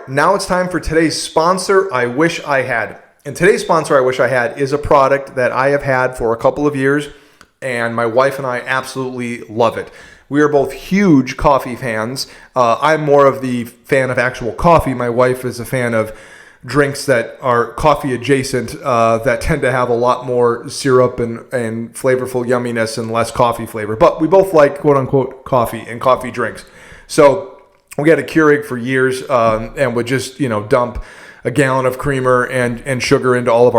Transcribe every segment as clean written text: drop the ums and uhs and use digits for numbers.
now it's time for today's sponsor, I Wish I Had. And today's sponsor, I Wish I Had, is a product that I have had for a couple of years, and my wife and I absolutely love it. We are both huge coffee fans. I'm more of the fan of actual coffee. My wife is a fan of drinks that are coffee adjacent that tend to have a lot more syrup and flavorful yumminess and less coffee flavor. But we both like quote unquote coffee and coffee drinks. So we had a Keurig for years and would just dump a gallon of creamer and sugar into all of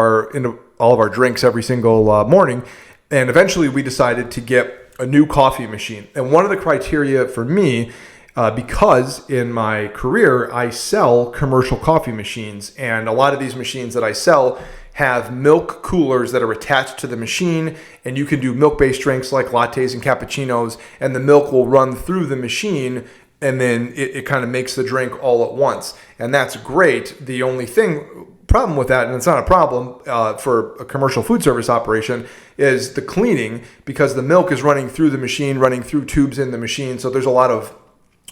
our drinks every single morning. And eventually we decided to get a new coffee machine. And one of the criteria for me, because in my career, I sell commercial coffee machines, and a lot of these machines that I sell have milk coolers that are attached to the machine, and you can do milk-based drinks like lattes and cappuccinos, and the milk will run through the machine, and then it kind of makes the drink all at once. And that's great. The only problem with that, and it's not a problem for a commercial food service operation, is the cleaning, because the milk is running through the machine, running through tubes in the machine. So there's a lot of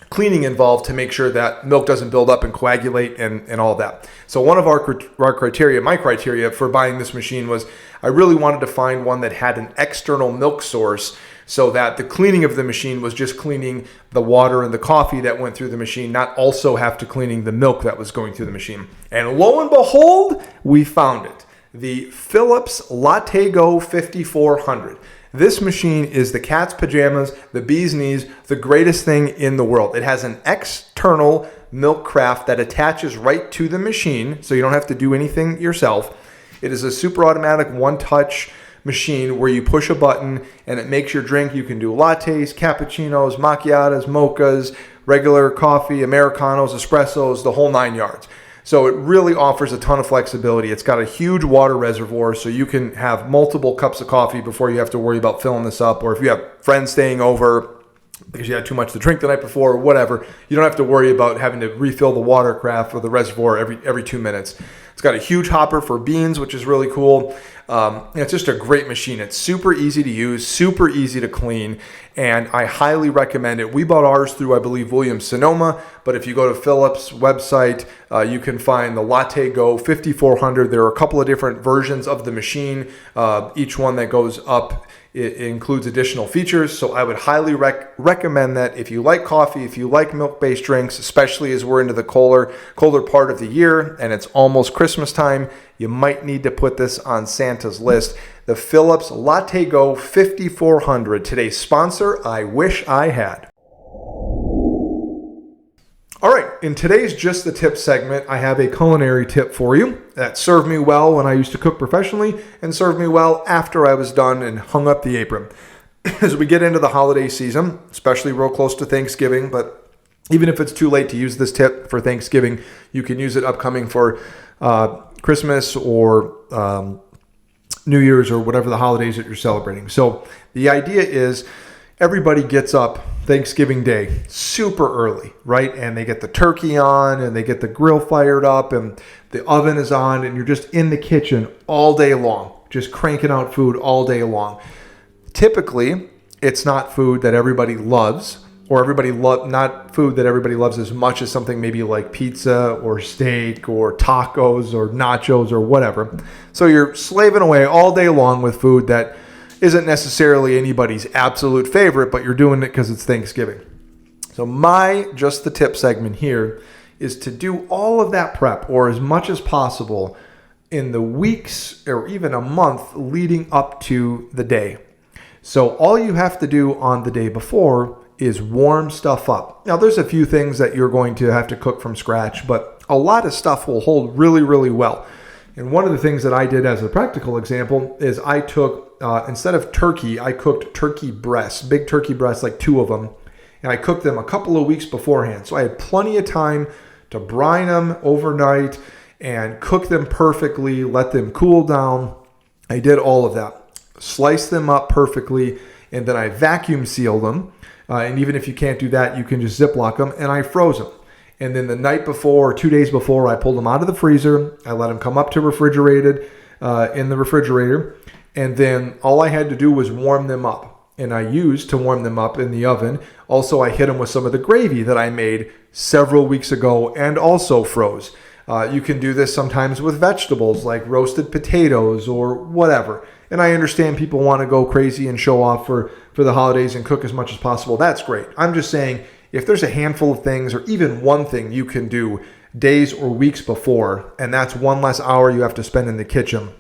cleaning involved to make sure that milk doesn't build up and coagulate and all that. So one of my criteria for buying this machine was I really wanted to find one that had an external milk source, so that the cleaning of the machine was just cleaning the water and the coffee that went through the machine, not also have to cleaning the milk that was going through the machine. And lo and behold, we found it. The Philips Lattego 5400. This machine is the cat's pajamas, the bee's knees, the greatest thing in the world. It has an external milk carafe that attaches right to the machine, so you don't have to do anything yourself. It is a super automatic one-touch machine where you push a button and it makes your drink. You can do lattes, cappuccinos, macchiatos, mochas, regular coffee, Americanos, espressos, the whole 9 yards. So it really offers a ton of flexibility. It's got a huge water reservoir, so you can have multiple cups of coffee before you have to worry about filling this up. Or if you have friends staying over because you had too much to drink the night before or whatever, you don't have to worry about having to refill the water carafe or the reservoir every 2 minutes. It's got a huge hopper for beans, which is really cool. It's just a great machine. It's super easy to use, super easy to clean, and I highly recommend it. We bought ours through, I believe, Williams-Sonoma, but if you go to Philips' website, you can find the Lattego 5400. There are a couple of different versions of the machine. Each one that goes up, it includes additional features, so I would highly recommend that if you like coffee, if you like milk-based drinks, especially as we're into the colder part of the year and it's almost Christmas time, you might need to put this on Santa's list. The Philips Lattego 5400, today's sponsor, I Wish I Had. All right, in today's Just the Tip segment, I have a culinary tip for you that served me well when I used to cook professionally and served me well after I was done and hung up the apron. As we get into the holiday season, especially real close to Thanksgiving, but even if it's too late to use this tip for Thanksgiving, you can use it upcoming for Christmas or New Year's or whatever the holidays that you're celebrating. So the idea is everybody gets up Thanksgiving Day super early, right? And they get the turkey on and they get the grill fired up and the oven is on and you're just in the kitchen all day long, just cranking out food all day long. Typically, it's not food that everybody loves, or not food that everybody loves as much as something maybe like pizza or steak or tacos or nachos or whatever. So you're slaving away all day long with food that isn't necessarily anybody's absolute favorite, but you're doing it because it's Thanksgiving. So my Just the Tip segment here is to do all of that prep, or as much as possible, in the weeks or even a month leading up to the day. So all you have to do on the day before is warm stuff up. Now, there's a few things that you're going to have to cook from scratch, but a lot of stuff will hold really, really well. And one of the things that I did as a practical example is I took, instead of turkey, I cooked turkey breasts, big turkey breasts, like 2 of them, and I cooked them a couple of weeks beforehand. So I had plenty of time to brine them overnight and cook them perfectly, let them cool down. I did all of that. Sliced them up perfectly, and then I vacuum sealed them. And even if you can't do that, you can just Ziploc them, and I froze them. And then the night before or 2 days before, I pulled them out of the freezer. I let them come up to refrigerated in the refrigerator. And then all I had to do was warm them up. and I use to warm them up in the oven. Also, I hit them with some of the gravy that I made several weeks ago and also froze. You can do this sometimes with vegetables like roasted potatoes or whatever. And I understand people want to go crazy and show off for the holidays and cook as much as possible. That's great. I'm just saying, if there's a handful of things or even one thing you can do days or weeks before, and that's one less hour you have to spend in the kitchen,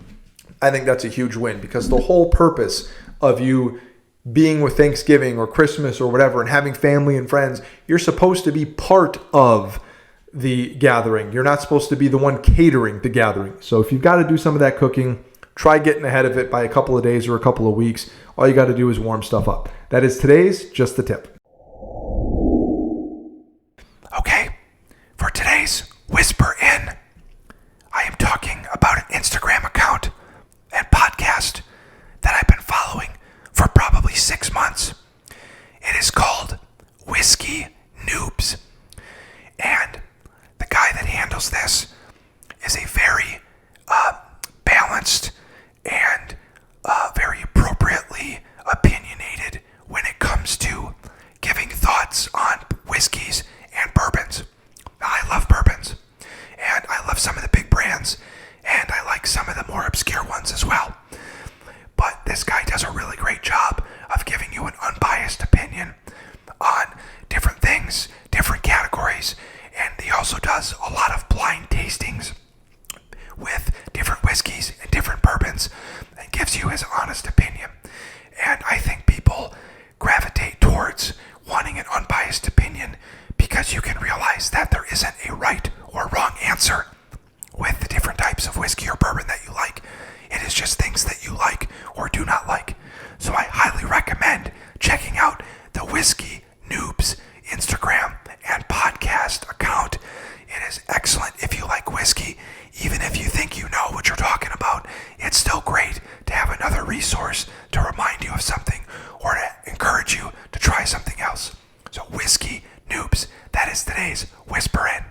I think that's a huge win, because the whole purpose of you being with Thanksgiving or Christmas or whatever and having family and friends, you're supposed to be part of the gathering. You're not supposed to be the one catering the gathering. So if you've got to do some of that cooking, try getting ahead of it by a couple of days or a couple of weeks. All you got to do is warm stuff up. That is today's Just the Tip. Okay, for today's Whisper In, I am talking about an Instagram account and podcast that I've been following for probably 6 months. It is called Whiskey Noobs. And the guy that handles this is a very balanced and very appropriately opinionated when it comes to giving thoughts on whiskeys and bourbons. Now, I love bourbons, and I love some of the big brands, and I like some of the more obscure ones as well. But this guy does a really great job of giving you an unbiased opinion on different things, different categories, and he also does a lot of blind tastings with different whiskeys and different bourbons and gives you his honest opinion. And I think people gravitate towards wanting an unbiased opinion because you can realize that there isn't a right or wrong answer with the different types of whiskey or bourbon that you like. It is just things that you like or do not like. So I highly recommend checking out the Whiskey Noobs Instagram and podcast account. It is excellent if you like whiskey. Even if you think you know what you're talking about, it's still great to have another resource to remind you of something or to encourage you to try something else. So Whiskey Noobs, that is today's Whisper In.